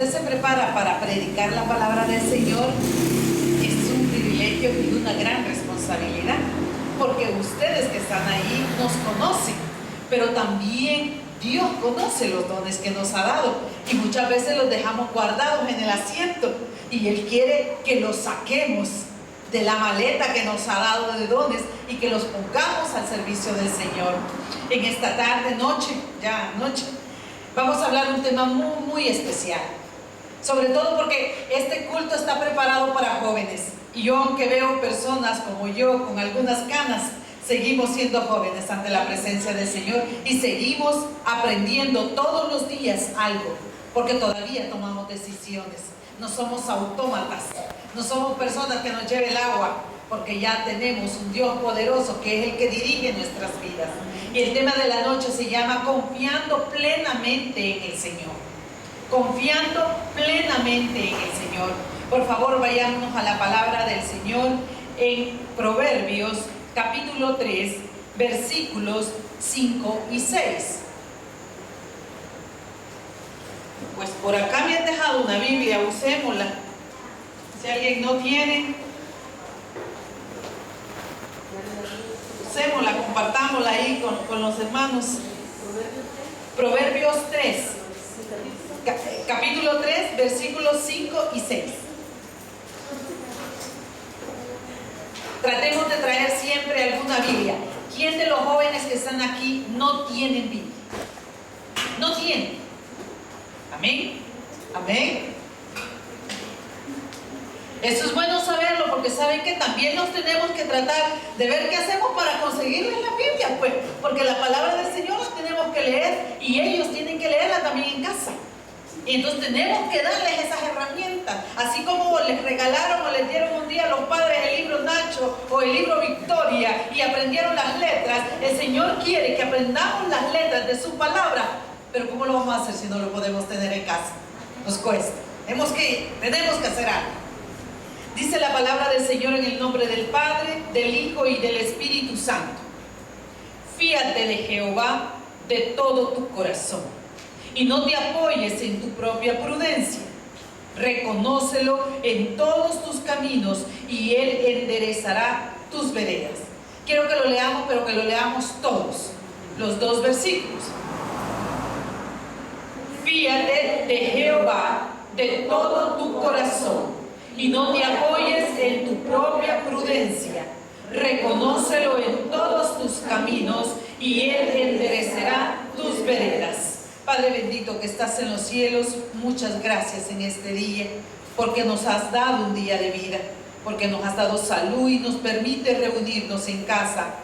Se prepara para predicar la palabra del Señor, es un privilegio y una gran responsabilidad, porque ustedes que están ahí nos conocen, pero también Dios conoce los dones que nos ha dado y muchas veces los dejamos guardados en el asiento y Él quiere que los saquemos de la maleta que nos ha dado de dones y que los pongamos al servicio del Señor. En esta tarde, noche, vamos a hablar de un tema muy especial. Sobre todo porque este culto está preparado para jóvenes. Y yo, aunque veo personas como yo, con algunas canas, seguimos siendo jóvenes ante la presencia del Señor y seguimos aprendiendo todos los días algo, porque todavía tomamos decisiones. No somos autómatas, no somos personas que nos lleve el agua, porque ya tenemos un Dios poderoso que es el que dirige nuestras vidas. Y el tema de la noche se llama Confiando plenamente en el Señor. Confiando plenamente en el Señor. Por favor, vayámonos a la palabra del Señor en Proverbios capítulo 3, versículos 5 y 6. Pues por acá me han dejado una Biblia, usémosla. Si alguien no tiene, usémosla, compartámosla ahí con los hermanos. Proverbios 3. Capítulo 3, versículos 5 y 6. Tratemos de traer siempre alguna Biblia. ¿Quién de los jóvenes que están aquí no tienen Biblia? No tienen. Amén. Amén. Eso es bueno saberlo, porque saben que también nos tenemos que tratar de ver qué hacemos para conseguirles la Biblia, pues, porque la palabra del Señor la tenemos que leer y ellos tienen que leerla también en casa. Y entonces tenemos que darles esas herramientas, así como les regalaron o les dieron un día a los padres el libro Nacho o el libro Victoria y aprendieron las letras. El Señor quiere que aprendamos las letras de su palabra, pero ¿cómo lo vamos a hacer si no lo podemos tener en casa? Nos cuesta, tenemos que hacer algo. Dice la palabra del Señor en el nombre del Padre, del Hijo y del Espíritu Santo. Fíate de Jehová de todo tu corazón y no te apoyes en tu propia prudencia. Reconócelo en todos tus caminos y Él enderezará tus veredas. Quiero que lo leamos, pero que lo leamos todos, los dos versículos. Fíate de Jehová de todo tu corazón y no te apoyes en tu propia prudencia. Reconócelo en todos tus caminos y Él enderezará tus veredas. Padre bendito que estás en los cielos, muchas gracias en este día, porque nos has dado un día de vida, porque nos has dado salud y nos permite reunirnos en casa.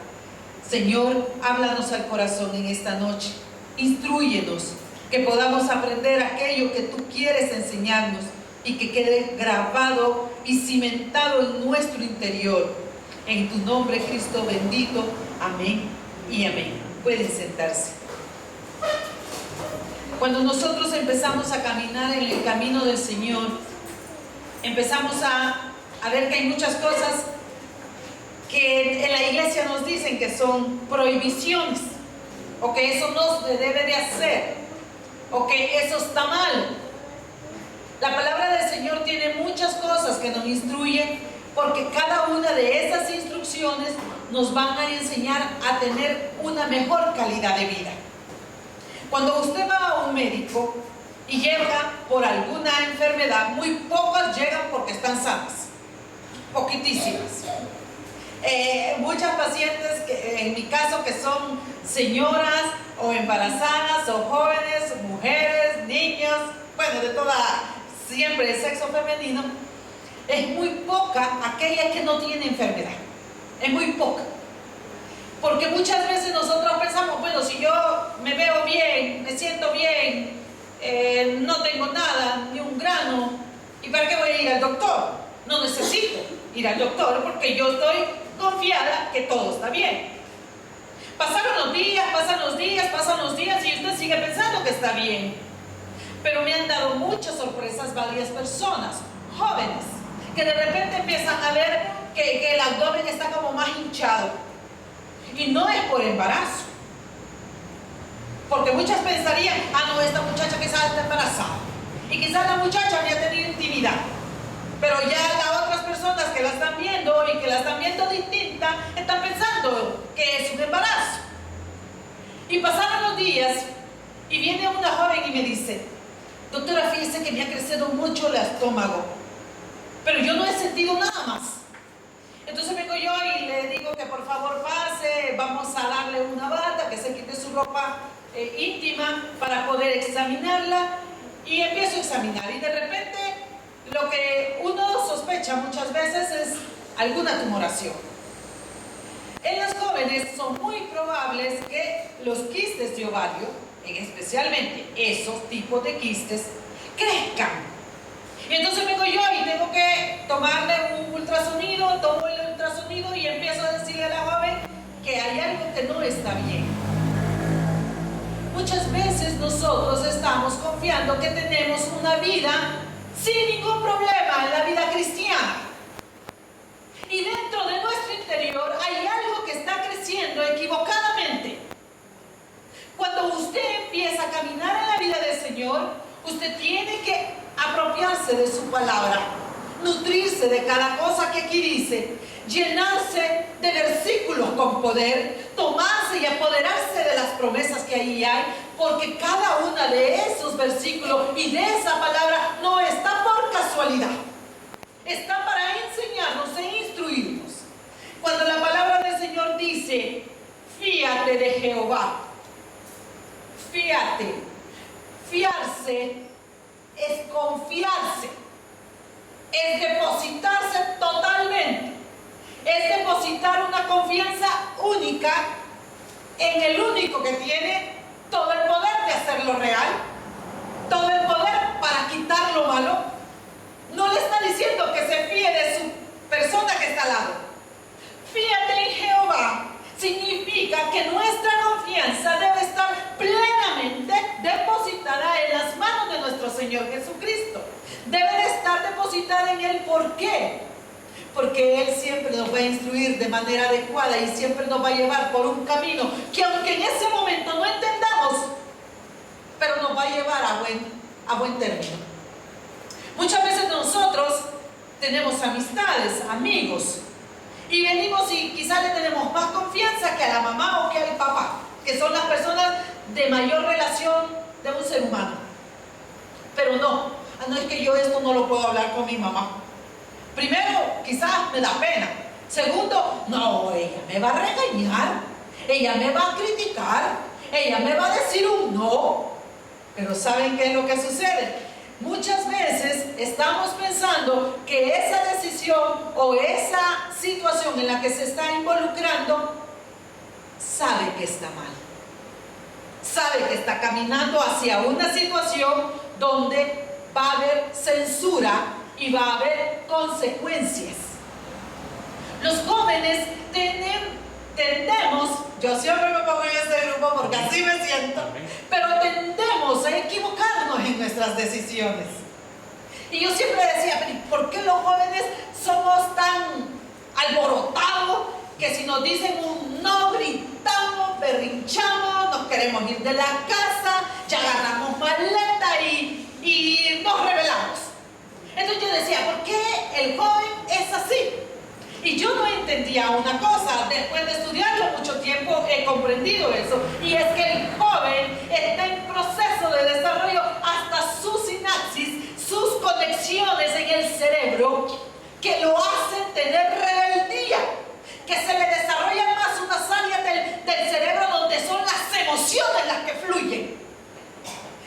Señor, háblanos al corazón en esta noche, instrúyenos, que podamos aprender aquello que tú quieres enseñarnos y que quede grabado y cimentado en nuestro interior. En tu nombre, Cristo bendito, amén y amén. Pueden sentarse. Cuando nosotros empezamos a caminar en el camino del Señor, empezamos a ver que hay muchas cosas que en la iglesia nos dicen que son prohibiciones, o que eso no se debe de hacer, o que eso está mal. La palabra del Señor tiene muchas cosas que nos instruyen, porque cada una de esas instrucciones nos van a enseñar a tener una mejor calidad de vida. Cuando usted va a un médico y llega por alguna enfermedad, muy pocas llegan porque están sanas, poquitísimas. Muchas pacientes, en mi caso, que son señoras o embarazadas o jóvenes, mujeres, niños, bueno, de toda, siempre el sexo femenino, es muy poca aquella que no tiene enfermedad, es muy poca. Porque muchas veces nosotros pensamos, bueno, si yo me veo bien, me siento bien, no tengo nada, ni un grano, ¿y para qué voy a ir al doctor? No necesito ir al doctor porque yo estoy confiada que todo está bien. Pasaron los días y usted sigue pensando que está bien. Pero me han dado muchas sorpresas varias personas, jóvenes, que de repente empiezan a ver que el abdomen está como más hinchado. Y no es por embarazo, porque muchas pensarían, no, esta muchacha quizás está embarazada. Y quizás la muchacha había tenido intimidad, pero ya las otras personas que la están viendo y que la están viendo distinta, están pensando que es un embarazo. Y pasaron los días y viene una joven y me dice: doctora, fíjese que me ha crecido mucho el estómago, pero yo no he sentido nada más. Entonces vengo yo y le digo que por favor pase, vamos a darle una bata, que se quite su ropa íntima para poder examinarla. Y empiezo a examinar y de repente lo que uno sospecha muchas veces es alguna tumoración. En las jóvenes son muy probables que los quistes de ovario, especialmente esos tipos de quistes, crezcan. Y entonces vengo yo y tengo que tomarle un ultrasonido, tomo el ultrasonido y empiezo a decirle a la joven que hay algo que no está bien. Muchas veces nosotros estamos confiando que tenemos una vida sin ningún problema en la vida cristiana. Y dentro de nuestro interior hay algo que está creciendo equivocadamente. Cuando usted empieza a caminar en la vida del Señor, usted tiene que apropiarse de su palabra, nutrirse de cada cosa que aquí dice, llenarse de versículos con poder, tomarse y apoderarse de las promesas que ahí hay, porque cada una de esos versículos y de esa palabra no está por casualidad, está para enseñarnos e instruirnos. Cuando la palabra del Señor dice: fíate de Jehová, fíate, fiarse es confiarse, es depositarse totalmente, es depositar una confianza única en el único que tiene todo el poder de hacerlo real, todo el poder para quitar lo malo. No le está diciendo que se fíe de su persona que está al lado. Fíate en Jehová significa que nuestra confianza debe estar plenamente depositada en las manos de nuestro Señor Jesucristo. Debe de estar depositada en Él. ¿Por qué? Porque Él siempre nos va a instruir de manera adecuada y siempre nos va a llevar por un camino que, aunque en ese momento no entendamos, pero nos va a llevar a buen término. Muchas veces nosotros tenemos amistades, amigos, y venimos y quizás le tenemos más confianza que a la mamá o que al papá, que son las personas de mayor relación de un ser humano. Pero no es que yo esto no lo puedo hablar con mi mamá. Primero, quizás me da pena. Segundo, no, ella me va a regañar, ella me va a criticar, ella me va a decir un no. Pero ¿saben qué es lo que sucede? Muchas veces estamos pensando que esa decisión o esa situación en la que se está involucrando sabe que está mal, sabe que está caminando hacia una situación donde va a haber censura y va a haber consecuencias. Los jóvenes tendemos, yo siempre me pongo en este grupo porque así me siento, pero tendemos a equivocarnos en nuestras decisiones. Y yo siempre decía: ¿por qué los jóvenes somos tan alborotados que si nos dicen un no, gritamos, berrinchamos, nos queremos ir de la casa, ya agarramos maleta y nos rebelamos? Entonces yo decía: ¿por qué el joven es así? Y yo no entendía una cosa. Después de estudiarlo mucho tiempo he comprendido eso, y es que el joven está en proceso de desarrollo hasta su sinapsis, sus conexiones en el cerebro, que lo hacen tener rebeldía, que se le desarrollan más unas áreas del cerebro donde son las emociones las que fluyen,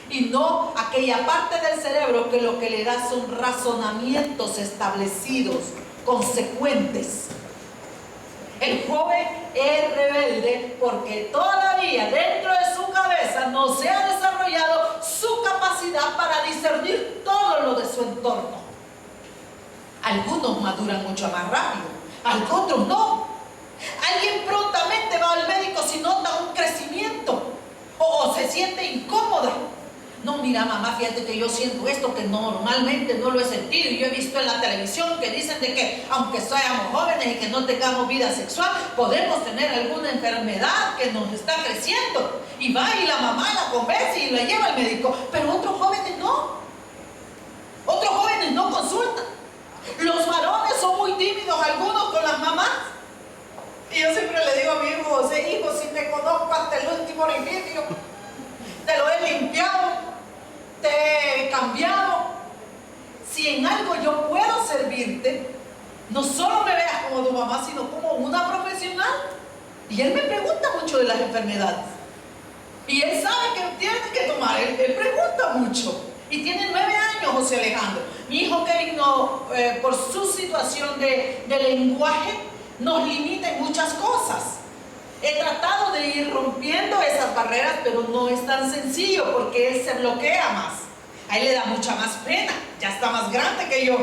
y no aquella parte del cerebro que lo que le da son razonamientos establecidos, consecuentes. El joven es rebelde porque todavía dentro de su cabeza no se ha desarrollado su capacidad para discernir todo lo de su entorno. Algunos maduran mucho más rápido, otros no. Alguien prontamente va al médico si nota un crecimiento o se siente incómoda. No, mira mamá, fíjate que yo siento esto que normalmente no lo he sentido, y yo he visto en la televisión que dicen de que aunque seamos jóvenes y que no tengamos vida sexual, podemos tener alguna enfermedad que nos está creciendo, y va y la mamá la convence y la lleva al médico, pero otros jóvenes no. consultan. Los varones son muy tímidos, algunos con las mamás. Y yo siempre le digo a mi hijo José: hijo, si te conozco hasta el último orificio, te lo he limpiado, te he cambiado. Si en algo yo puedo servirte, no solo me veas como tu mamá, sino como una profesional. Y él me pregunta mucho de las enfermedades. Y él sabe que tiene que tomar, él pregunta mucho. Y tiene 9 años José Alejandro. Mi hijo Kevin no, por su situación de lenguaje, nos limita en muchas cosas. He tratado de ir rompiendo esas barreras, pero no es tan sencillo porque él se bloquea más. A él le da mucha más pena, ya está más grande que yo.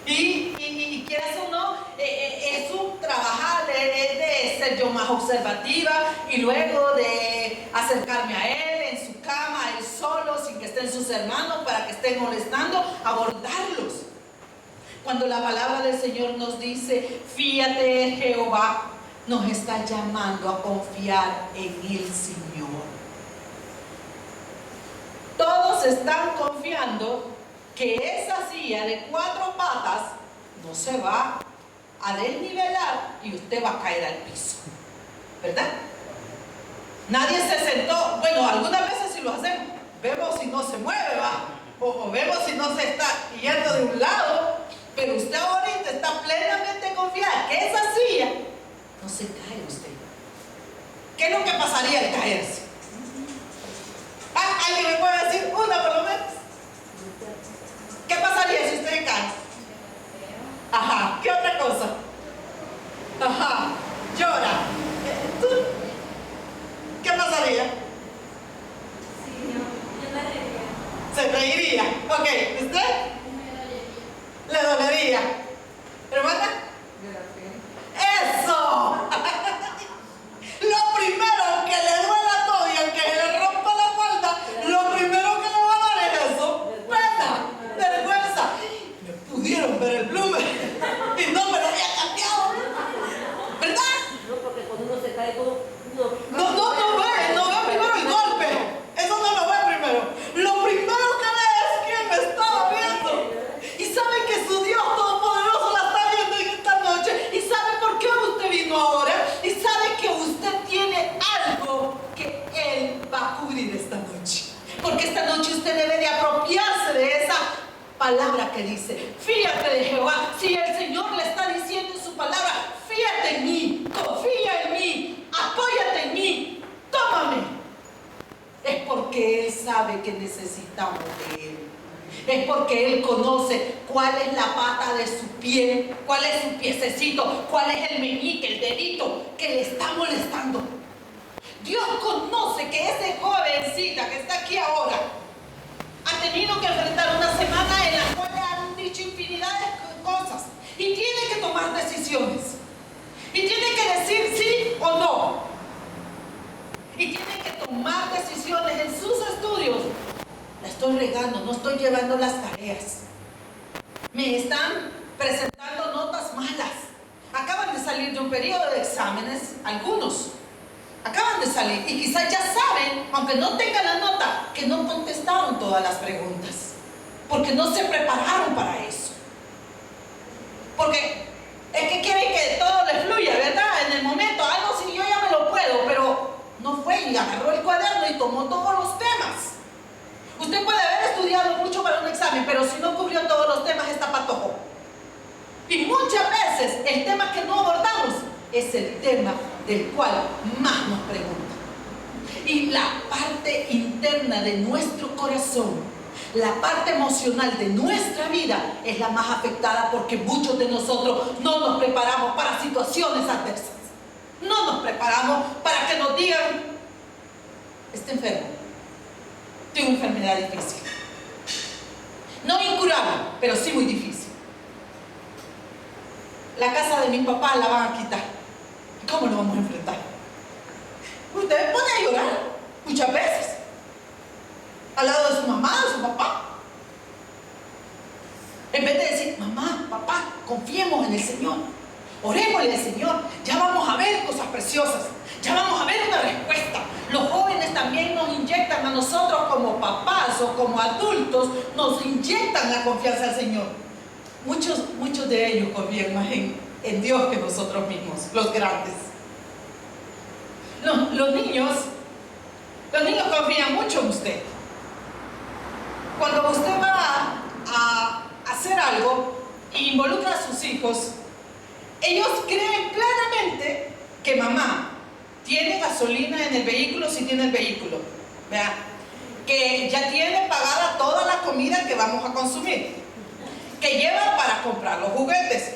Y quieras o no, es un trabajar de ser yo más observativa y luego de acercarme a él en su cama, él solo, sin que estén sus hermanos, para que estén molestando, abordarlos. Cuando la palabra del Señor nos dice: fíate en Jehová, nos está llamando a confiar en el Señor. Todos están confiando que esa silla de 4 patas no se va a desnivelar y usted va a caer al piso, ¿verdad? Nadie se sentó. Bueno, algunas veces sí lo hacemos, vemos si no se mueve, ¿va? O vemos si no se está yendo de un lado, pero usted ahorita está plenamente confiada que esa silla no se cae usted. ¿Qué es lo que pasaría al caerse? ¿Alguien me puede decir una por lo menos? ¿Qué pasaría si usted cae? Ajá, ¿qué otra cosa? Ajá, llora. ¿Tú? ¿Qué pasaría? Sí, yo me reiría. Se reiría. Ok, ¿usted? Le dolería. ¿Hermana? ¡Eso! Lo primero que le duela todo y al que le rompa la falda, lo primero que le va a dar es eso. Pena, vergüenza. Me pudieron ver el plume y no me lo había cambiado. ¿Verdad? No, porque cuando uno se cae todo, No ve primero el golpe. Eso no lo ve primero. Lo primero que ve es quién me estaba viendo. Y sabe que su Dios Todopoderoso la está viendo en esta noche. Y sabe por qué usted vino ahora. Y sabe que usted tiene algo que Él va a cubrir esta noche. Porque esta noche usted debe de apropiarse de esa palabra que dice: fíjate de Jehová. Si el Señor le está diciendo en su palabra: fíjate en mí, confía en mí, apóyate en mí, tómame, es porque Él sabe que necesitamos de Él. Es porque Él conoce cuál es la pata de su pie, cuál es su piececito, cuál es el meñique, el dedito que le está molestando. Dios conoce que esa jovencita que está aquí ahora ha tenido que enfrentar una semana en la cual le han dicho infinidad de cosas y tiene que tomar decisiones y tiene que decir sí o no y tiene que tomar decisiones en sus estudios. La estoy regando, no estoy llevando las tareas, me están presentando notas malas, acaban de salir de un periodo de exámenes, algunos acaban de salir y quizás ya saben, aunque no tengan la nota, que no contestaron todas las preguntas porque no se prepararon para eso, porque es que quieren que todo les fluya, ¿verdad? En el momento, no, si yo ya me lo puedo, pero no fue y agarró el cuaderno y tomó todos los temas. Usted puede haber estudiado mucho para un examen, pero si no cubrió todos los temas, está patojo. Y muchas veces el tema que no abordamos es el tema del cual más nos preguntan. Y la parte interna de nuestro corazón, la parte emocional de nuestra vida es la más afectada porque muchos de nosotros no nos preparamos para situaciones adversas. No nos preparamos para que nos digan: está enfermo, tiene una enfermedad difícil. No incurable, pero sí muy difícil. La casa de mi papá la van a quitar. ¿Cómo lo vamos a enfrentar? Usted me pone a llorar muchas veces al lado de su mamá, de su papá. En vez de decir: mamá, papá, confiemos en el Señor, orémosle al Señor, ya vamos a ver cosas preciosas, ya vamos a ver una respuesta. Los jóvenes también nos inyectan a nosotros como papás o como adultos, nos inyectan la confianza al Señor. muchos de ellos confían más en Dios que nosotros mismos, los grandes. Los niños confían mucho en usted. Cuando usted va a hacer algo e involucra a sus hijos, ellos creen plenamente que mamá tiene gasolina en el vehículo, si tiene el vehículo, ¿verdad? Que ya tiene pagada toda la comida que vamos a consumir, que lleva para comprar los juguetes,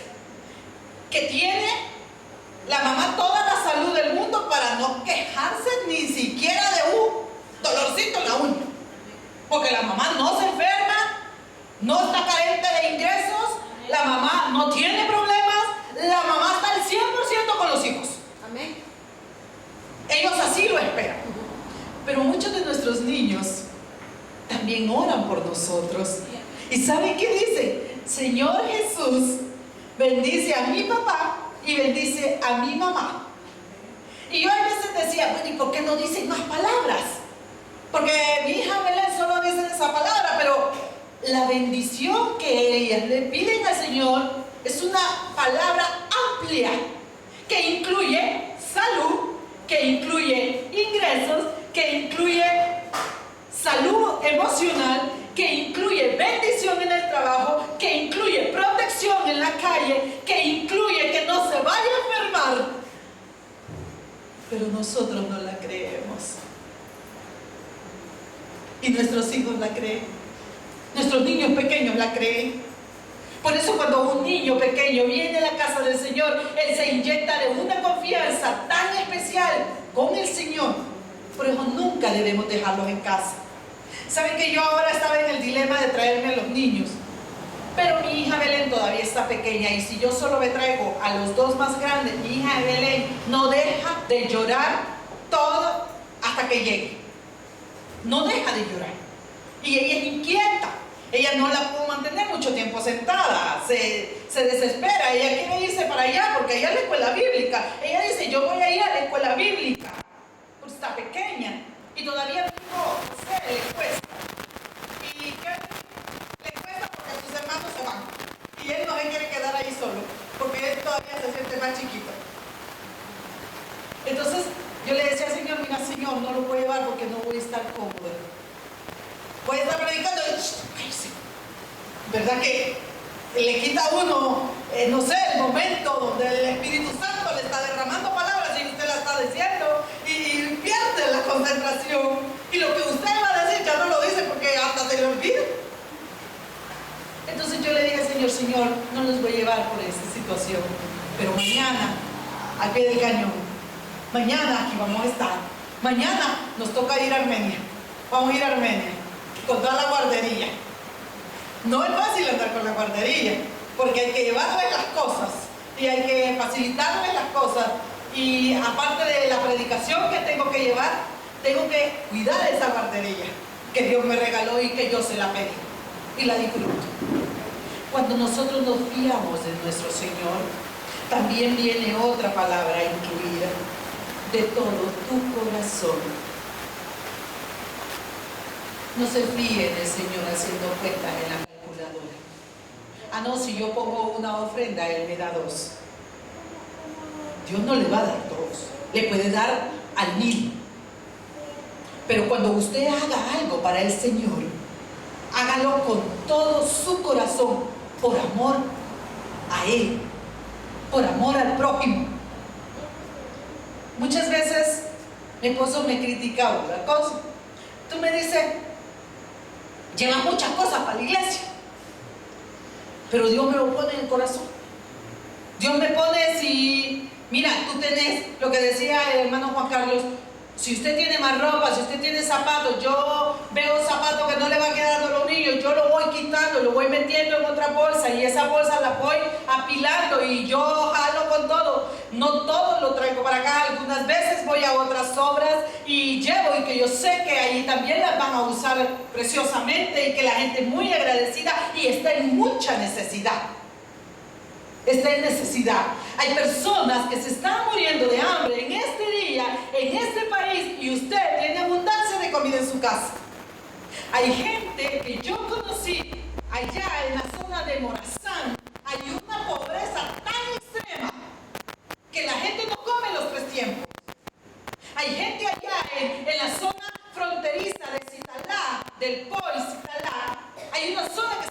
que tiene la mamá toda la salud del mundo para no quejarse ni siquiera de un dolorcito en la uña, porque la mamá no se enferma, no está carente de ingresos, la mamá no tiene problemas, la mamá está al 100% con los hijos. Amén. Ellos así lo esperan. Pero muchos de nuestros niños también oran por nosotros. ¿Y saben qué dicen? Señor Jesús, bendice a mi papá y bendice a mi mamá. Y yo a veces decía, bueno, ¿y por qué no dicen más palabras? Porque mi hija Belén solo dice esa palabra, pero la bendición que ellas le piden al Señor es una palabra amplia que incluye salud, que incluye ingresos, que incluye salud emocional, que incluye bendición en el trabajo, que incluye protección en la calle, que incluye que no se vaya a enfermar. Pero nosotros no la creemos. Y nuestros hijos la creen. Nuestros niños pequeños la creen. Por eso cuando un niño pequeño viene a la casa del Señor, él se inyecta de una confianza tan especial con el Señor. Por eso nunca debemos dejarlos en casa. Saben que yo ahora estaba en el dilema de traerme a los niños, pero mi hija Belén todavía está pequeña, y si yo solo me traigo a los dos más grandes, mi hija Belén no deja de llorar todo hasta que llegue. No deja de llorar. Y ella es inquieta. Ella no la pudo mantener mucho tiempo sentada, se desespera, ella quiere irse para allá porque allá es la escuela bíblica. Ella dice, yo voy a ir a la escuela bíblica, pues está pequeña y todavía le cuesta. ¿Y qué le cuesta? Porque sus hermanos se van y él no se quiere quedar ahí solo porque él todavía se siente más chiquito. Entonces yo le decía al Señor, mira Señor, no lo voy a llevar porque no voy a estar cómodo. Voy a estar predicando y cállese. ¿Verdad que le quita a uno, no sé, el momento donde el Espíritu Santo le está derramando palabras y usted la está diciendo y pierde la concentración? Y lo que usted va a decir ya no lo dice porque hasta se le olvida. Entonces yo le dije al Señor, Señor, no los voy a llevar por esta situación, pero mañana, al pie del cañón, mañana aquí vamos a estar. Mañana nos toca ir a Armenia. Vamos a ir a Armenia con toda la guardería. No es fácil andar con la guardería, porque hay que llevarles las cosas y hay que facilitarles las cosas. Y aparte de la predicación que tengo que llevar, tengo que cuidar esa guardería que Dios me regaló y que yo se la pedí y la disfruto. Cuando nosotros nos fiamos de nuestro Señor, también viene otra palabra incluida: de todo tu corazón. No se fíe en el Señor haciendo cuentas en la calculadora. Ah, no, si yo pongo una ofrenda, Él me da 2. Dios no le va a dar 2, le puede dar al 1000. Pero cuando usted haga algo para el Señor, hágalo con todo su corazón, por amor a Él, por amor al prójimo. Muchas veces mi esposo me critica una cosa. Tú me dices, lleva muchas cosas para la iglesia, pero Dios me lo pone en el corazón. Dios me pone, si, mira, tú tenés lo que decía el hermano Juan Carlos, si usted tiene más ropa, si usted tiene zapatos, yo veo un zapato que no le va quedando a los niños, yo lo voy quitando, lo voy metiendo en otra bolsa y esa bolsa la voy apilando y yo jalo con todo. No todo lo traigo para acá, algunas veces voy a otras obras y llevo, y que yo sé que ahí también las van a usar preciosamente y que la gente es muy agradecida y está en mucha necesidad. Está en necesidad. Hay personas que se están muriendo de hambre en este día, en este país, y usted tiene abundancia de comida en su casa. Hay gente que yo conocí allá en la zona de Morazán,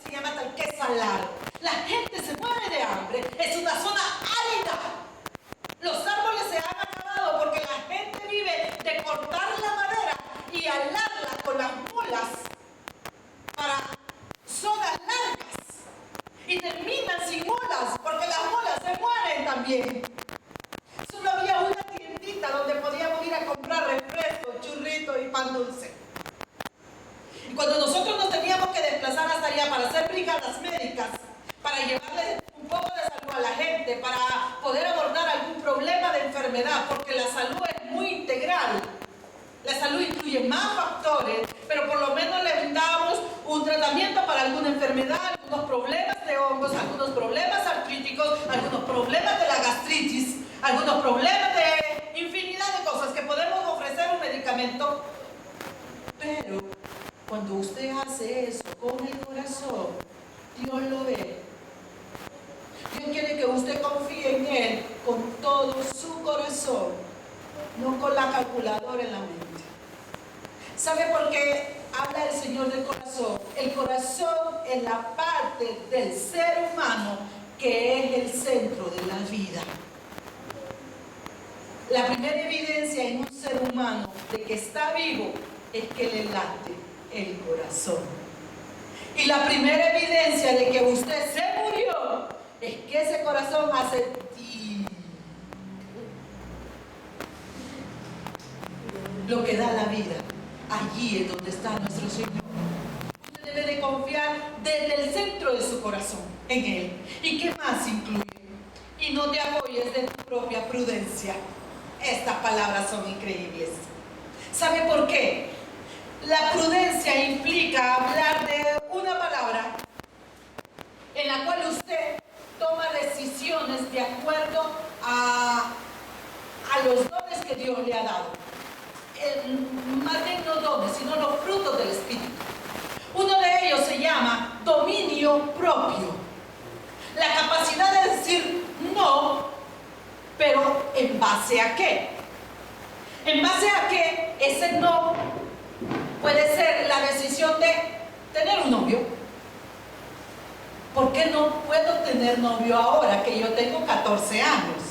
se llama Talquesalar. La gente se muere de hambre. Es una zona árida. Los árboles se han acabado porque la gente vive de cortar la madera y alarla con las mulas para zonas largas. Y terminan sin mulas porque las mulas se mueren también. Solo había una tiendita donde podíamos ir a comprar refrescos, churritos y pan dulce. Y cuando nosotros nos teníamos que desplazar hasta allá para hacer brigadas médicas, para llevarle un poco de salud a la gente, para poder abordar algún problema de enfermedad, porque la salud es muy integral. La salud incluye más factores, pero por lo menos le brindábamos un tratamiento para alguna enfermedad, algunos problemas de hongos, algunos problemas artríticos, algunos problemas de la gastritis, algunos problemas de infinidad de cosas que podemos ofrecer un medicamento. Pero cuando usted hace eso con el corazón, Dios lo ve. Dios quiere que usted confíe en Él con todo su corazón, no con la calculadora en la mente. ¿Sabe por qué habla el Señor del corazón? El corazón es la parte del ser humano que es el centro de la vida. La primera evidencia en un ser humano de que está vivo es que le late el corazón. Y la primera evidencia de que usted se murió es que ese corazón hace ti. Lo que da la vida. Allí es donde está nuestro Señor. Usted debe de confiar desde el centro de su corazón en Él. ¿Y qué más incluye? Y no te apoyes de tu propia prudencia. Estas palabras son increíbles. ¿Sabe por qué? La prudencia implica hablar de una palabra en la cual usted toma decisiones de acuerdo a los dones que Dios le ha dado. Más bien no dones, sino los frutos del Espíritu. Uno de ellos se llama dominio propio. La capacidad de decir no, pero ¿en base a qué? ¿En base a qué ese no puede ser la decisión de tener un novio? ¿Por qué no puedo tener novio ahora que yo tengo 14 años?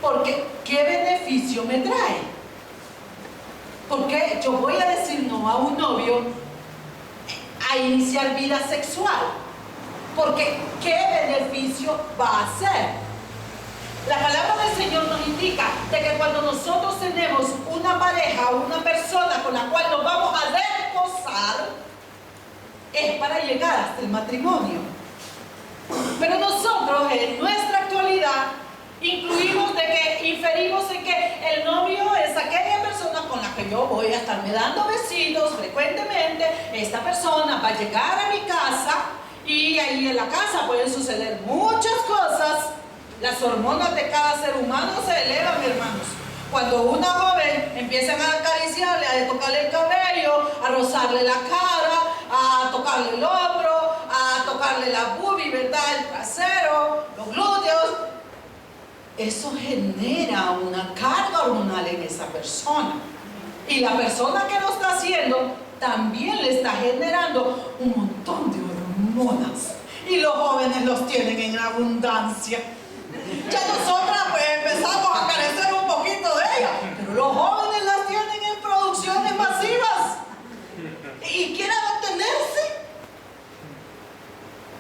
Porque ¿qué beneficio me trae? Porque yo voy a decir no a un novio a iniciar vida sexual. Porque ¿qué beneficio va a hacer? La palabra del Señor nos indica de que cuando nosotros tenemos una pareja o una persona con la cual nos vamos a desposar, es para llegar hasta el matrimonio. Pero nosotros en nuestra actualidad inferimos en que el novio es aquella persona con la que yo voy a estarme dando besitos frecuentemente. Esta persona va a llegar a mi casa y ahí en la casa pueden suceder muchas cosas. Las hormonas de cada ser humano se elevan, hermanos. Cuando una joven empiezan a acariciarle, a tocarle el cabello, a rozarle la cara, a tocarle el hombro, a tocarle la boobie, ¿verdad? El trasero, los glúteos. Eso genera una carga hormonal en esa persona. Y la persona que lo está haciendo también le está generando un montón de hormonas. Y los jóvenes los tienen en abundancia. Ya nosotras pues empezamos a carecer un poquito de ellas, pero los jóvenes las tienen en producciones masivas y quieren obtenerse.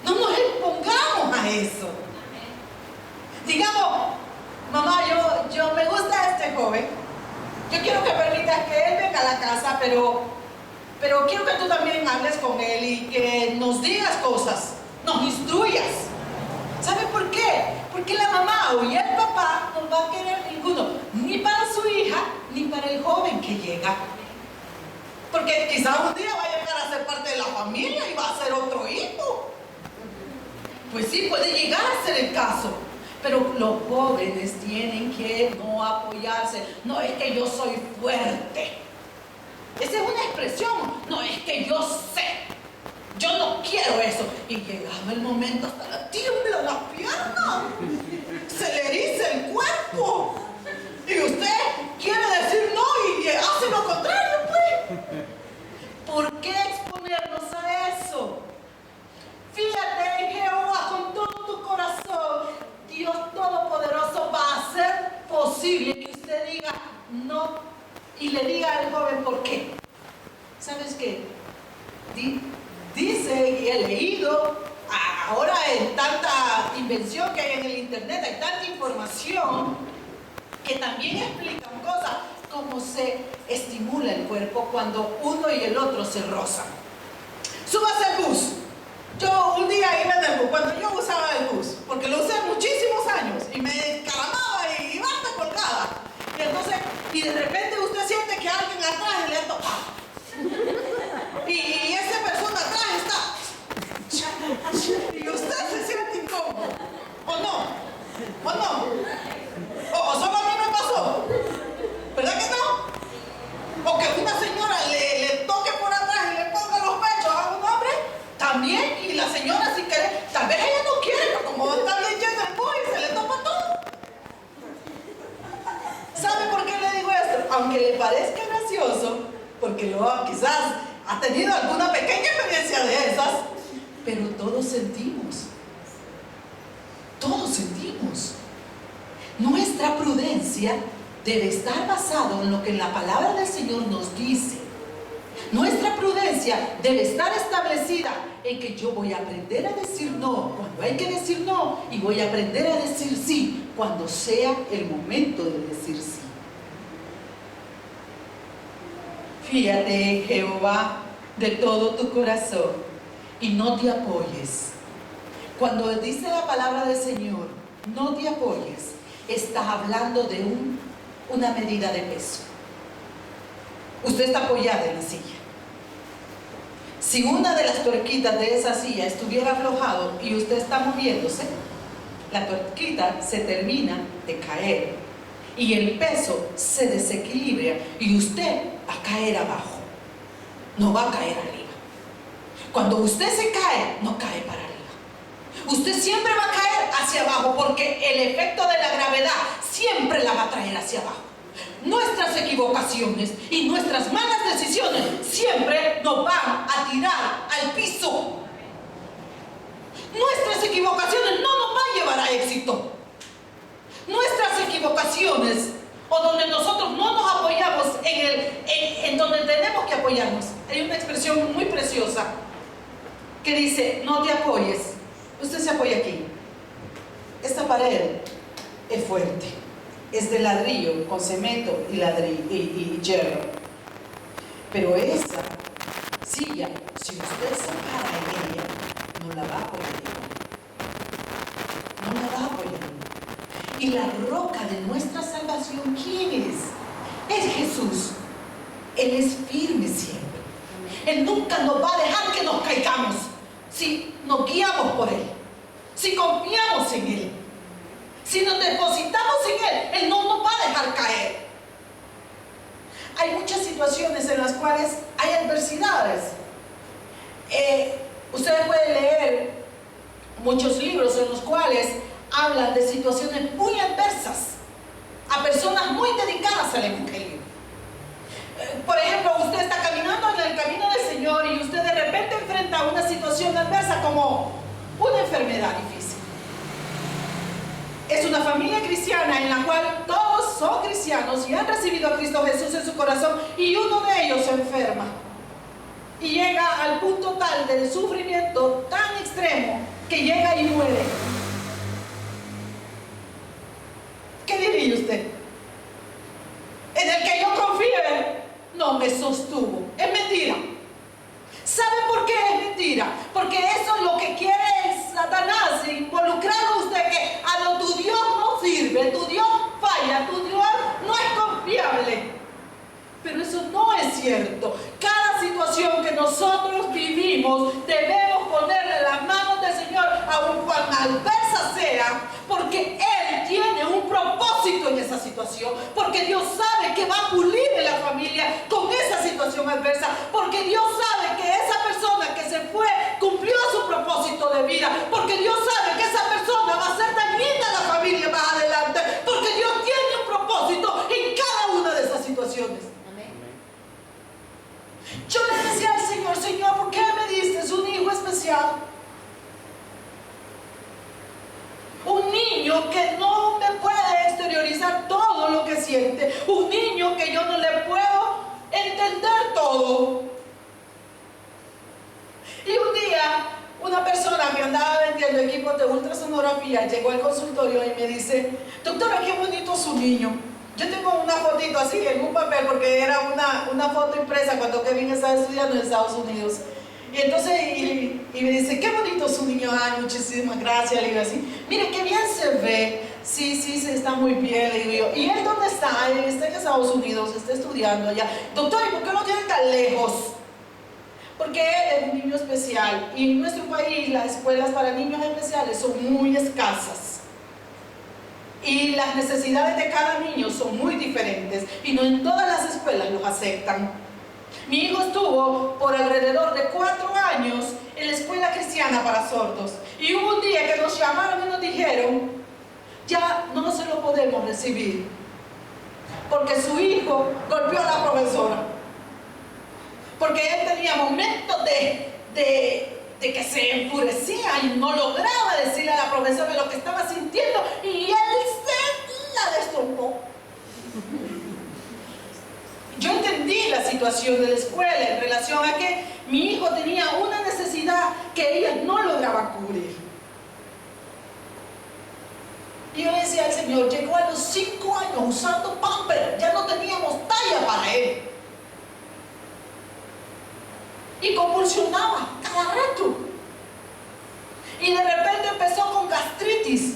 No nos expongamos a eso. Digamos, mamá, yo me gusta este joven, yo quiero que permitas que él venga a la casa, pero quiero que tú también hables con él y que nos digas cosas, nos instruyas. ¿Sabe por qué? Porque la mamá o el papá no va a querer ninguno, ni para su hija, ni para el joven que llega. Porque quizás un día va a llegar a ser parte de la familia y va a ser otro hijo. Pues sí, puede llegar a ser el caso. Pero los jóvenes tienen que no apoyarse. No es que yo soy fuerte. Esa es una expresión. No es que yo sé. Yo no quiero eso. Y llegado el momento, hasta la tiembla la pierna. Se le eriza el cuerpo. Y usted quiere decir no y hace lo contrario, pues. ¿Por qué exponernos a eso? leído, ahora en tanta invención que hay en el internet, hay tanta información que también explican cosas como se estimula el cuerpo cuando uno y el otro se rozan. Súbase al bus. Yo un día iba en el bus, cuando yo usaba el bus, porque lo usé muchísimos años y me descaramaba y iba hasta colgada. Y entonces, y de repente usted siente que alguien atrás le toca. Y esa persona atrás está. Y usted se siente incómodo. ¿O no? ¿O no? ¿O solo a mí me pasó? ¿Verdad que no? O que una señora le toque por atrás y le ponga los pechos a un hombre, también, y la señora sin querer, tal vez ella no quiere, pero como está bien llena el bus y se le topa todo. ¿Sabe por qué le digo esto? Aunque le parezca gracioso, porque quizás ha tenido alguna pequeña experiencia de esas, pero todos sentimos. Todos sentimos. Nuestra prudencia debe estar basado en lo que la palabra del Señor nos dice. Nuestra prudencia debe estar establecida en que yo voy a aprender a decir no cuando hay que decir no, y voy a aprender a decir sí cuando sea el momento de decir sí. Fíate en Jehová de todo tu corazón y no te apoyes. Cuando dice la palabra del Señor, no te apoyes, está hablando de una medida de peso. Usted está apoyada en la silla. Si una de las tuerquitas de esa silla estuviera aflojado y usted está moviéndose, la tuerquita se termina de caer y el peso se desequilibra y usted va a caer abajo, no va a caer arriba. Cuando usted se cae, no cae para arriba. Usted siempre va a caer hacia abajo porque el efecto de la gravedad siempre la va a traer hacia abajo. Nuestras equivocaciones y nuestras malas decisiones siempre nos van a tirar al piso. Nuestras equivocaciones no nos van a llevar a éxito. Nuestras equivocaciones, o donde nosotros no nos apoyamos en donde tenemos que apoyarnos. Hay una expresión muy preciosa que dice, no te apoyes. Usted se apoya aquí. Esta pared es fuerte. Es de ladrillo, con cemento y hierro. Pero esa silla, si usted se para en ella, no la va a apoyar. No la va a apoyar. Y la roca de nuestra salvación, ¿quién es? Es Jesús. Él es firme siempre. Él nunca nos va a dejar que nos caigamos si nos guiamos por Él, si confiamos en Él. Si nos depositamos en Él, Él no nos va a dejar caer. Hay muchas situaciones en las cuales hay adversidades. Ustedes pueden leer muchos libros en los cuales hablan de situaciones muy adversas a personas muy dedicadas al Evangelio. Por ejemplo, usted está caminando en el camino del Señor y usted de repente enfrenta una situación adversa como una enfermedad difícil. Es una familia cristiana en la cual todos son cristianos y han recibido a Cristo Jesús en su corazón, y uno de ellos se enferma y llega al punto tal de sufrimiento tan extremo que llega y muere. ¿Qué diría usted? En el que yo confié no me sostuvo. Es mentira. ¿Sabe por qué es mentira? Porque eso es lo que quiere Satanás, involucrarlo a usted, que tu Dios no sirve, tu Dios falla, tu Dios no es confiable. Pero eso no es cierto. Cada situación que nosotros vivimos debemos ponerle las manos del Señor, aun cuan adversa sea, porque Él tiene un propósito en esa situación, porque Dios sabe que va a pulir en la familia con esa situación adversa, porque Dios sabe que esa persona que se fue cumplió su propósito de vida, porque Dios sabe que esa persona va a ser dañina a la familia más adelante, porque Dios tiene un propósito en cada una de esas situaciones. Yo le decía al Señor, Señor, ¿por qué me diste un hijo especial? Un niño que no me puede exteriorizar todo lo que siente. Un niño que yo no le puedo entender todo. Y un día, haciendo equipos de ultrasonografía, llegó al consultorio y me dice, doctora, qué bonito su niño. Yo tengo una fotito así en un papel porque era una foto impresa cuando Kevin estaba estudiando en Estados Unidos. Y entonces y me dice, qué bonito su niño. Ay, muchísimas gracias. Le digo así, mire qué bien se ve. Sí, se está muy bien. Le digo yo, ¿y él dónde está? Él está en Estados Unidos, está estudiando allá. Doctor, ¿y por qué lo tiene tan lejos? Porque él es un niño especial y en nuestro país las escuelas para niños especiales son muy escasas. Y las necesidades de cada niño son muy diferentes y no en todas las escuelas los aceptan. Mi hijo estuvo por alrededor de 4 años en la escuela cristiana para sordos. Y hubo un día que nos llamaron y nos dijeron, ya no se lo podemos recibir, porque su hijo golpeó a la profesora. Porque él tenía momentos de que se enfurecía y no lograba decirle a la profesora lo que estaba sintiendo y él se la destrozó. Yo entendí la situación de la escuela en relación a que mi hijo tenía una necesidad que ellas no lograban cubrir. Y yo le decía al Señor, llegó a los 5 años usando pamper, ya no teníamos talla para él. Y convulsionaba cada rato. Y de repente empezó con gastritis.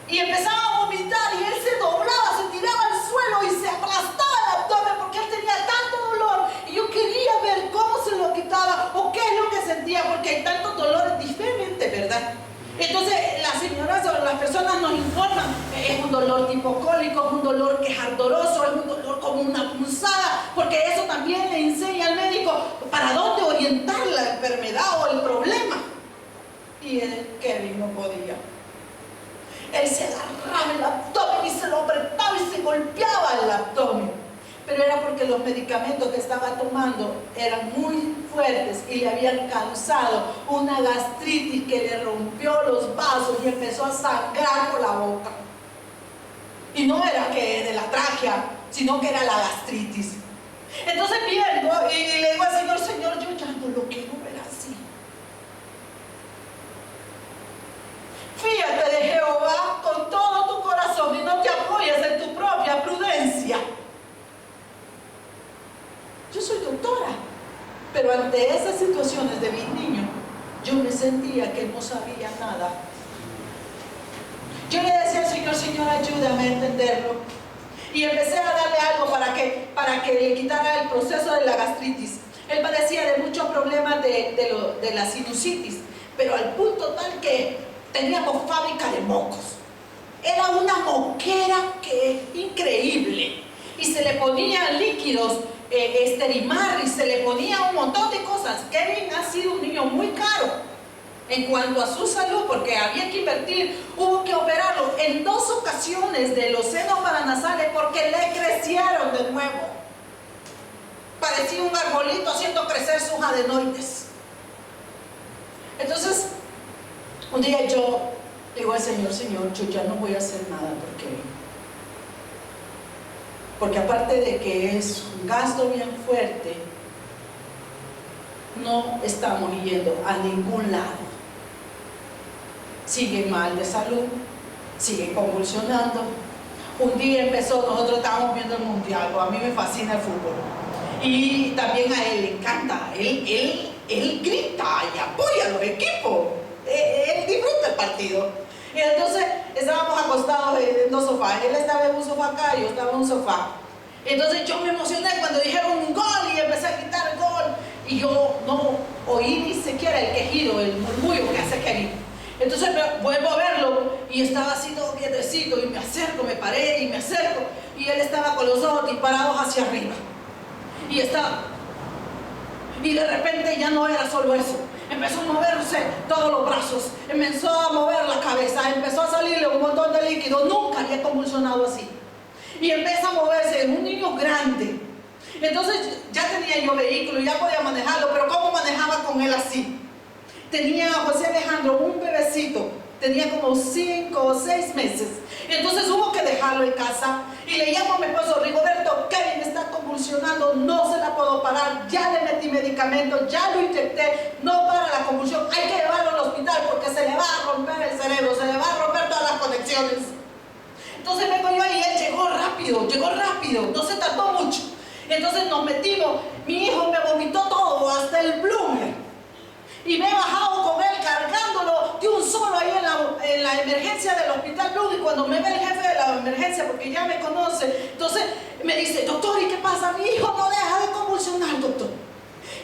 Y empezaba a vomitar y él se doblaba, se tiraba al suelo y se aplastaba el abdomen porque él tenía tanto dolor. Y yo quería ver cómo se lo quitaba o qué es lo que sentía, porque hay tantos dolores diferentes, ¿verdad? Entonces las señoras o las personas nos informan, es un dolor tipo cólico, es un dolor que es ardoroso, es un dolor como una punzada, porque eso también le enseña al médico para dónde orientar la enfermedad o el problema. Y Kevin no podía. Él se agarraba el abdomen y se lo apretaba y se golpeaba el abdomen. Pero era porque los medicamentos que estaba tomando eran muy fuertes y le habían causado una gastritis que le rompió los vasos y empezó a sangrar por la boca. Y no era que de la tráquea, sino que era la gastritis. Entonces viendo y le digo al Señor, Señor, yo ya no lo quiero ver así. Fíjate de Jehová con todo tu corazón y no te apoyes en tu propia prudencia. Yo soy doctora, pero ante esas situaciones de mi niño, yo me sentía que no sabía nada. Yo le decía al Señor, Señor, ayúdame a entenderlo. Y empecé a darle algo para que le quitara el proceso de la gastritis. Él padecía de muchos problemas de la sinusitis, pero al punto tal que teníamos fábrica de mocos. Era una moquera que increíble. Y se le ponían líquidos, Esterimar, y se le ponía un montón de cosas. Kevin ha sido un niño muy caro en cuanto a su salud, porque había que invertir, hubo que operarlo en 2 ocasiones de los senos paranasales porque le crecieron de nuevo. Parecía un arbolito haciendo crecer sus adenoides. Entonces, un día yo digo al Señor, Señor, yo ya no voy a hacer nada porque aparte de que es un gasto bien fuerte, no estamos yendo a ningún lado. Sigue mal de salud, sigue convulsionando. Un día empezó, nosotros estábamos viendo el mundial, a mí me fascina el fútbol. Y también a él le encanta, él grita y apoya a los equipos, él disfruta el partido. Y entonces estábamos acostados en 2 sofás, él estaba en un sofá acá y yo estaba en un sofá. Entonces yo me emocioné cuando dijeron un gol y empecé a gritar gol. Y yo no oí ni siquiera el quejido, el murmullo que hace Kevin. Entonces me vuelvo a verlo y estaba así todo quietecito y me acerco, me paré y me acerco. Y él estaba con los ojos disparados hacia arriba. Y de repente ya no era solo eso. Empezó a moverse todos los brazos, empezó a mover la cabeza, empezó a salirle un montón de líquido. Nunca había convulsionado así. Y empieza a moverse, un niño grande. Entonces ya tenía yo vehículo, ya podía manejarlo, pero ¿cómo manejaba con él así? Tenía a José Alejandro, un bebecito, tenía como 5 o 6 meses. Entonces hubo que dejarlo en casa y le llamo a mi esposo, Rigoberto, Kevin está convulsionando, no se la puedo parar, ya le metí medicamentos, ya lo inyecté, no para la convulsión, hay que llevarlo al hospital porque se le va bendiciones. Entonces vengo yo y él llegó rápido, no se tardó mucho. Entonces nos metimos, mi hijo me vomitó todo, hasta el bloomer. Y me he bajado con él cargándolo de un solo ahí en la emergencia del hospital Blue. Y cuando me ve el jefe de la emergencia, porque ya me conoce, entonces me dice: doctor, ¿y qué pasa? Mi hijo no deja de convulsionar, doctor.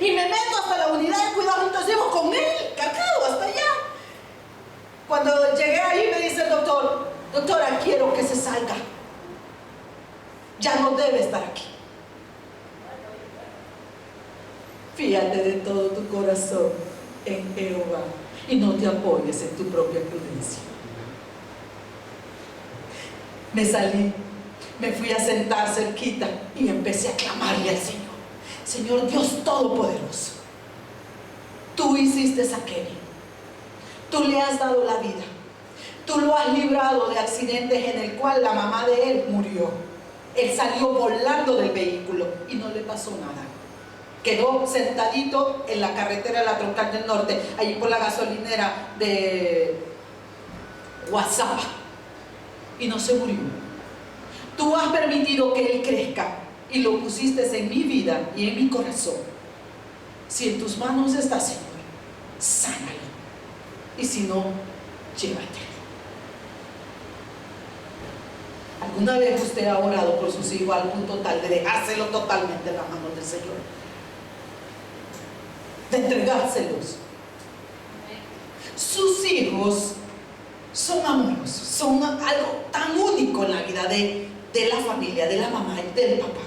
Y me meto hasta la unidad de cuidados intensivos con él, cargado hasta allá. Cuando llegué ahí me dice el doctor: doctora, quiero que se salga. Ya no debe estar aquí. Fíjate de todo tu corazón en Jehová y no te apoyes en tu propia prudencia. Me salí, me fui a sentar cerquita y empecé a clamarle al Señor: Señor Dios Todopoderoso, tú hiciste a Kevin, tú le has dado la vida, tú lo has librado de accidentes en el cual la mamá de él murió. Él salió volando del vehículo y no le pasó nada. Quedó sentadito en la carretera de la Troncal del Norte, allí por la gasolinera de WhatsApp, y no se murió. Tú has permitido que él crezca y lo pusiste en mi vida y en mi corazón. Si en tus manos está, Señor, sánalo, y si no, llévatelo. ¿Alguna vez usted ha orado por sus hijos al punto tal de dejárselo totalmente en las manos del Señor? De entregárselos. Sus hijos son amorosos, son algo tan único en la vida de la familia, de la mamá y del papá.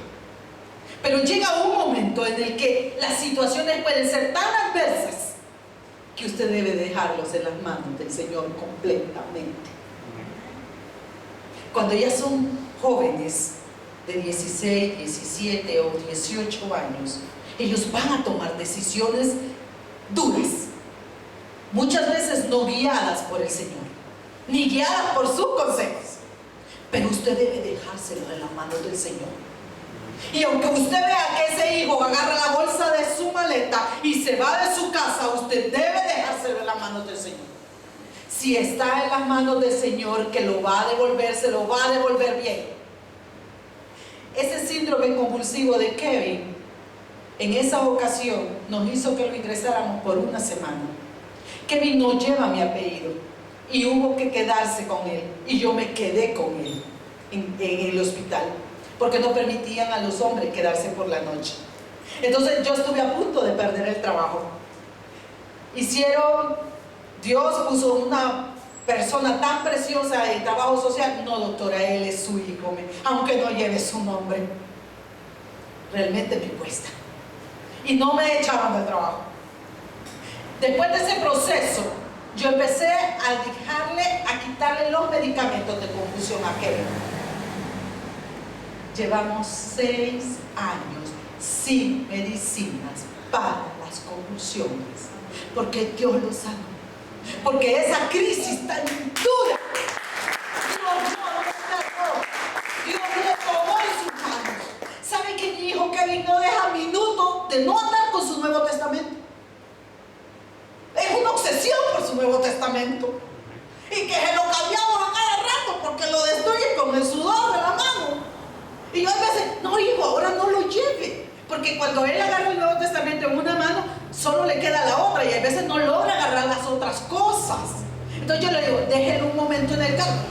Pero llega un momento en el que las situaciones pueden ser tan adversas que usted debe dejarlos en las manos del Señor completamente. Cuando ya son jóvenes de 16, 17 o 18 años, ellos van a tomar decisiones duras, muchas veces no guiadas por el Señor, ni guiadas por sus consejos, pero usted debe dejárselo en las manos del Señor. Y aunque usted vea que ese hijo agarra la bolsa de su maleta y se va de su casa, usted debe dejárselo en las manos del Señor. Si está en las manos del Señor, que lo va a devolver, se lo va a devolver bien. Ese síndrome convulsivo de Kevin, en esa ocasión, nos hizo que lo ingresáramos por una semana. Kevin no lleva mi apellido y hubo que quedarse con él, y yo me quedé con él en el hospital, porque no permitían a los hombres quedarse por la noche. Entonces yo estuve a punto de perder el trabajo. Dios puso una persona tan preciosa en trabajo social. No, doctora, él es su hijo, aunque no lleve su nombre. Realmente me cuesta. Y no me echaban del trabajo. Después de ese proceso, yo empecé a quitarle los medicamentos de confusión a Kevin. Llevamos 6 años sin medicinas para las convulsiones, porque Dios lo sanó. Porque esa crisis tan dura, Dios lo tomó en sus manos. ¿Sabe que mi hijo Kevin no deja minuto de no andar con su Nuevo Testamento? Es una obsesión por su Nuevo Testamento, y que se lo cambiamos a cada rato porque lo destruye con el sudor de la mano. Y yo a veces: no, hijo, ahora no lo lleve, porque cuando él agarra el Nuevo Testamento en una mano, solo le queda la otra, y a veces no logra agarrar las otras cosas. Entonces yo le digo: déjelo un momento en el carro,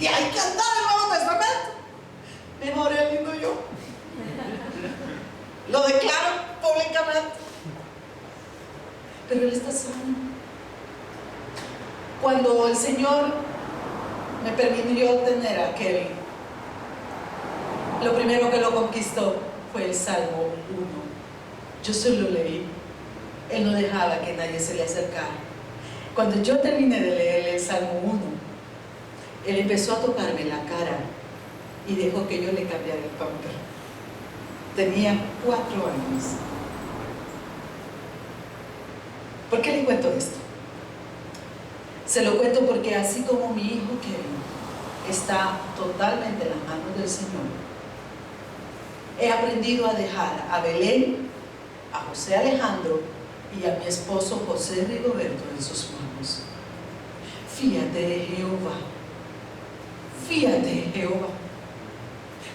y hay que andar el Nuevo Testamento. Mejor él lindo yo. Lo declaro públicamente. Pero él está sano. Cuando el Señor me permitió tener a Kevin, lo primero que lo conquistó fue el Salmo 1. Yo solo leí. Él no dejaba que nadie se le acercara. Cuando yo terminé de leer el Salmo 1, él empezó a tocarme la cara y dejó que yo le cambiara el pamper. Tenía 4 años. ¿Por qué le cuento esto? Se lo cuento porque así como mi hijo Kevin está totalmente en las manos del Señor, he aprendido a dejar a Belén, a José Alejandro y a mi esposo José Rigoberto en sus manos. Fíate de Jehová. Fíate de Jehová.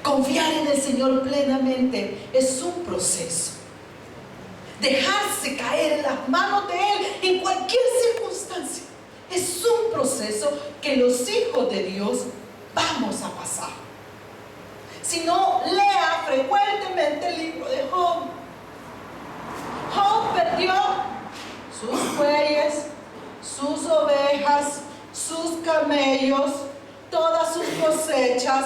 Confiar en el Señor plenamente es un proceso. Dejarse caer en las manos de Él en cualquier circunstancia es un proceso que los hijos de Dios vamos a pasar. Si no, lea frecuentemente el libro de Job. Job perdió sus bueyes, sus ovejas, sus camellos, todas sus cosechas.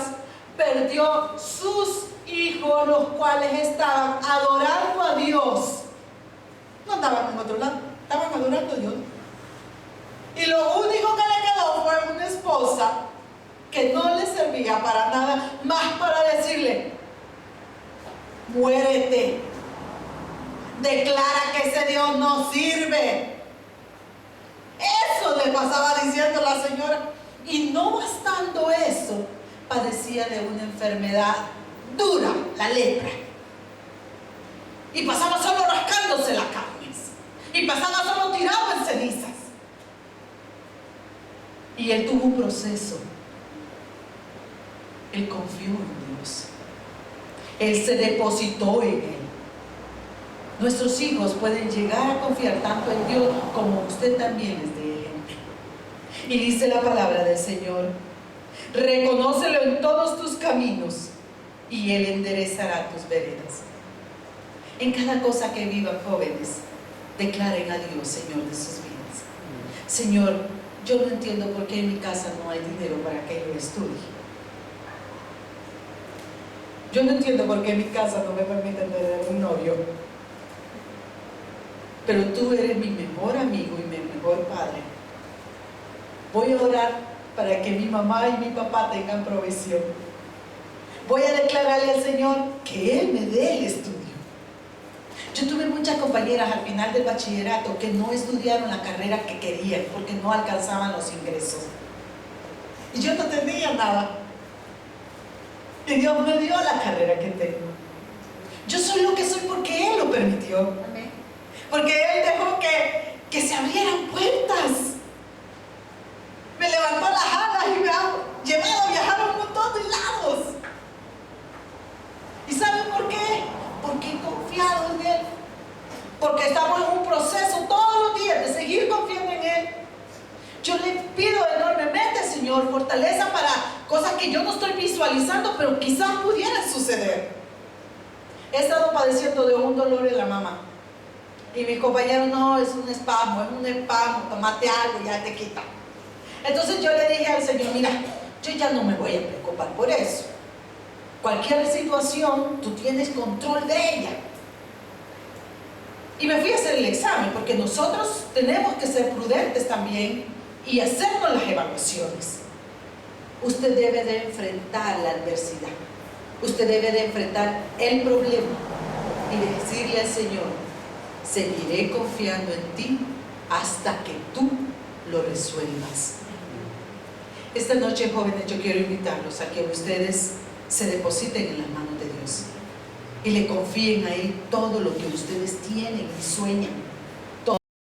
Perdió sus hijos, los cuales estaban adorando a Dios. No estaban en otro lado, estaban adorando a Dios. Y lo único que le quedó fue una esposa que no le servía para nada más para decirle: muérete, declara que ese Dios no sirve. Eso le pasaba diciendo la señora. Y no bastando eso, padecía de una enfermedad dura, la lepra. Y pasaba solo rascándose las carnes. Y pasaba solo tirado en cenizas. Y él tuvo un proceso. Él confió en Dios. Él se depositó en Él. Nuestros hijos pueden llegar a confiar tanto en Dios como usted también es de ejemplo. Y dice la palabra del Señor: reconócelo en todos tus caminos y Él enderezará tus veredas. En cada cosa que vivan, jóvenes, declaren a Dios Señor de sus vidas. Señor, yo no entiendo por qué en mi casa no hay dinero para que yo estudie. Yo no entiendo por qué en mi casa no me permiten tener un novio. Pero tú eres mi mejor amigo y mi mejor padre. Voy a orar para que mi mamá y mi papá tengan provisión. Voy a declararle al Señor que Él me dé el estudio. Yo tuve muchas compañeras al final del bachillerato que no estudiaron la carrera que querían porque no alcanzaban los ingresos. Y yo no tenía nada. Y Dios me dio la carrera que tengo. Yo soy lo que soy porque Él lo permitió. Amén. Porque Él dejó que se abrieran puertas. Me levantó las alas y me ha llevado a viajar a un montón de lados. ¿Y saben por qué? Porque he confiado en Él. Porque estamos en un proceso todos los días de seguir confiando en Él. Yo le pido enormemente, Señor, fortaleza para cosas que yo no estoy visualizando, pero quizás pudieran suceder. He estado padeciendo de un dolor en la mama. Y mis compañeros: no, es un espasmo, tomate algo, ya te quita. Entonces yo le dije al Señor: mira, yo ya no me voy a preocupar por eso. Cualquier situación, tú tienes control de ella. Y me fui a hacer el examen, porque nosotros tenemos que ser prudentes también y hacernos las evaluaciones. Usted debe de enfrentar la adversidad. Usted debe de enfrentar el problema y decirle al Señor: seguiré confiando en ti hasta que tú lo resuelvas. Esta noche, jóvenes, yo quiero invitarlos a que ustedes se depositen en las manos de Dios y le confíen a Él todo lo que ustedes tienen y sueñan.